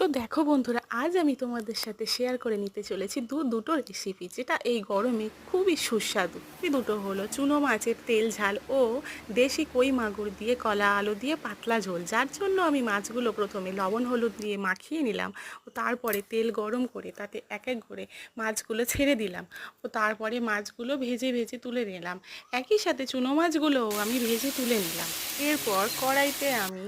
তো দেখো বন্ধুরা, আজ আমি তোমাদের সাথে শেয়ার করে নিতে চলেছি দুটো রেসিপি, যেটা এই গরমে খুবই সুস্বাদু। এই দুটো হলো চুনো মাছের তেল ঝাল ও দেশি কই মাগুর দিয়ে কলা আলু দিয়ে পাতলা ঝোল। যার জন্য আমি মাছগুলো প্রথমে লবণ হলুদ দিয়ে মাখিয়ে নিলাম ও তারপরে তেল গরম করে তাতে এক এক করে মাছগুলো ছেড়ে দিলাম ও তারপরে মাছগুলো ভেজে ভেজে তুলে নিলাম। একই সাথে চুনো মাছগুলোও আমি ভেজে তুলে নিলাম। এরপর কড়াইতে আমি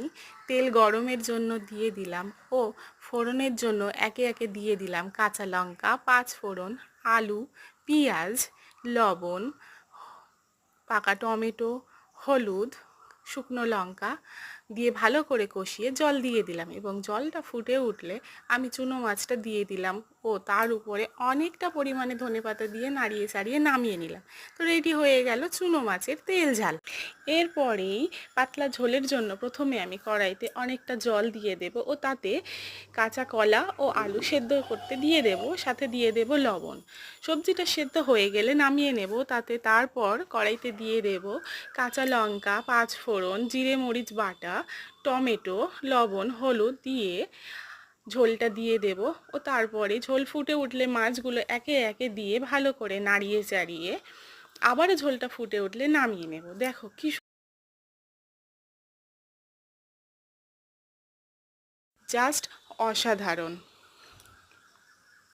তেল গরমের জন্য দিয়ে দিলাম ও ফোড়নের জন্য একে একে দিয়ে দিলাম কাঁচা লঙ্কা, পাঁচ ফোড়ন, আলু, পেঁয়াজ, লবণ, পাকা টমেটো, হলুদ, শুকনো লঙ্কা দিয়ে ভালো করে কষিয়ে জল দিয়ে দিলাম এবং জলটা ফুটে উঠলে আমি চুনো মাছটা দিয়ে দিলাম ও তার উপরে অনেকটা পরিমাণে ধনেপাতা দিয়ে নাড়িয়ে চাড়িয়ে নামিয়ে নিলাম। তো রেডি হয়ে গেল চুনো মাছের তেল ঝাল। এরপরেই পাতলা ঝোলের জন্য প্রথমে আমি কড়াইতে অনেকটা জল দিয়ে দেব ও তাতে কাঁচা কলা ও আলু সেদ্ধ করতে দিয়ে দেব, সাথে দিয়ে দেব লবণ। সবজিটা সেদ্ধ হয়ে গেলে নামিয়ে নেব। তাতে তারপর কড়াইতে দিয়ে দেব কাঁচা লঙ্কা, পাঁচ ফোড়ন, জিরে মরিচ বাটা, টমেটো, লবণ, হলুদ দিয়ে ঝোলটা দিয়ে দেব ও তারপরে ঝোল ফুটে উঠলে মাছগুলো একে একে দিয়ে ভালো করে নাড়িয়ে চাড়িয়ে আবারও ঝোলটা ফুটে উঠলে নামিয়ে নেব। দেখো কি জাস্ট অসাধারণ।